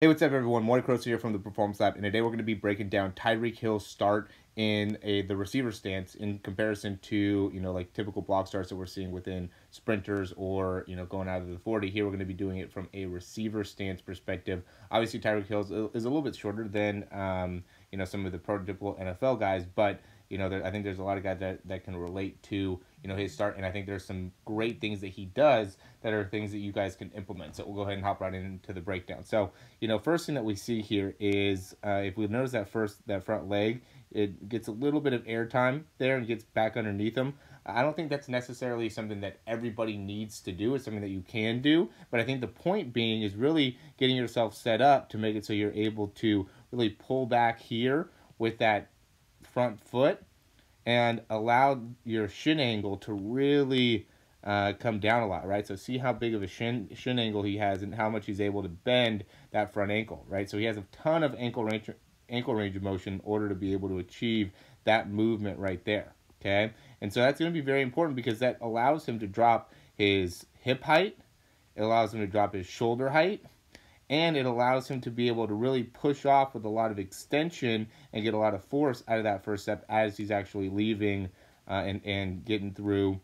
Hey, what's up, everyone? Morey Croson here from the Performance Lab, and today we're going to be breaking down Tyreek Hill's start in the receiver stance in comparison to, like typical block starts that we're seeing within sprinters or, going out of the 40. Here we're going to be doing it from a receiver stance perspective. Obviously, Tyreek Hill is a little bit shorter than, some of the prototypical NFL guys, but I think there's a lot of guys that can relate to, his start, and I think there's some great things that he does that are things that you guys can implement. So we'll go ahead and hop right into the breakdown. So, first thing that we see here is if we notice that front leg, it gets a little bit of air time there and gets back underneath him. I don't think that's necessarily something that everybody needs to do. It's something that you can do, but I think the point being is really getting yourself set up to make it so you're able to really pull back here with that front foot and allow your shin angle to really come down a lot, right? So see how big of a shin angle he has and how much he's able to bend that front ankle, right? So he has a ton of ankle range of motion in order to be able to achieve that movement right there, okay? And so that's going to be very important because that allows him to drop his hip height, it allows him to drop his shoulder height, and it allows him to be able to really push off with a lot of extension and get a lot of force out of that first step as he's actually leaving and getting through,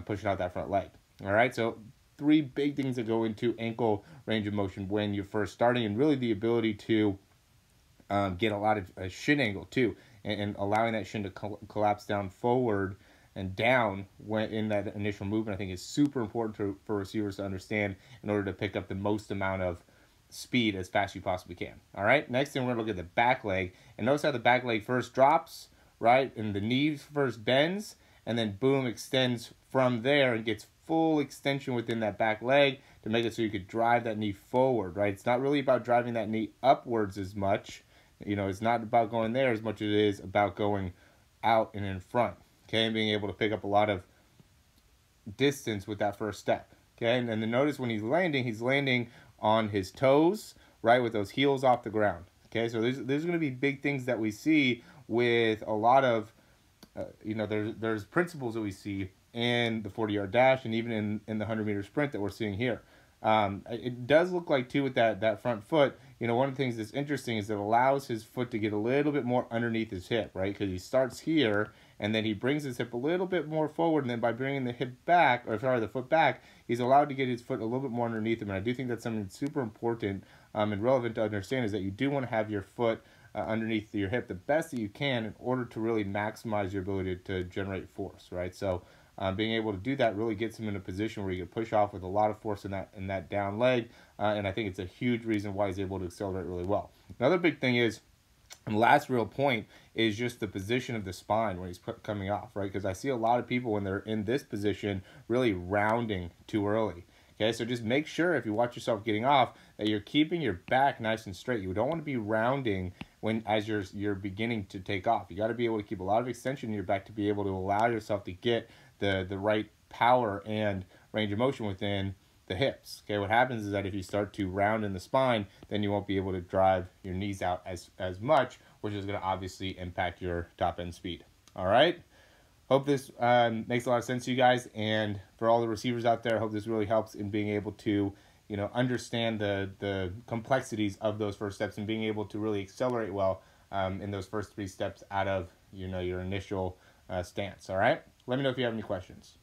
pushing out that front leg. All right, so three big things that go into ankle range of motion when you're first starting, and really the ability to get a lot of shin angle too, and allowing that shin to collapse down forward and down when in that initial movement, I think is super important for receivers to understand in order to pick up the most amount of speed as fast as you possibly can. All right, next thing we're going to look at the back leg, and notice how the back leg first drops, right, and the knee first bends, and then boom, extends from there and gets full extension within that back leg to make it so you could drive that knee forward, right? It's not really about driving that knee upwards as much, it's not about going there as much as it is about going out and in front, okay, and being able to pick up a lot of distance with that first step, okay? And then notice when he's landing on his toes, right, with those heels off the ground, okay? So there's going to be big things that we see with a lot of, there's principles that we see in the 40-yard dash and even in the 100-meter sprint that we're seeing here. It does look like, too, with that front foot, one of the things that's interesting is it allows his foot to get a little bit more underneath his hip, right? Because he starts here, and then he brings his hip a little bit more forward, and then by bringing the foot back, he's allowed to get his foot a little bit more underneath him. And I do think that's something super important and relevant to understand, is that you do want to have your foot underneath your hip the best that you can in order to really maximize your ability to generate force, right? So being able to do that really gets him in a position where he can push off with a lot of force in that down leg, and I think it's a huge reason why he's able to accelerate really well. Another big thing is, and last real point, is just the position of the spine when he's coming off, right? Because I see a lot of people when they're in this position really rounding too early. Okay, so just make sure if you watch yourself getting off that you're keeping your back nice and straight. You don't want to be rounding as you're beginning to take off. You got to be able to keep a lot of extension in your back to be able to allow yourself to get the right power and range of motion within the hips. Okay, what happens is that if you start to round in the spine, then you won't be able to drive your knees out as much, which is going to obviously impact your top end speed. All right. Hope this makes a lot of sense to you guys, and for all the receivers out there, I hope this really helps in being able to, understand the complexities of those first steps and being able to really accelerate well in those first three steps out of, your initial stance. All right. Let me know if you have any questions.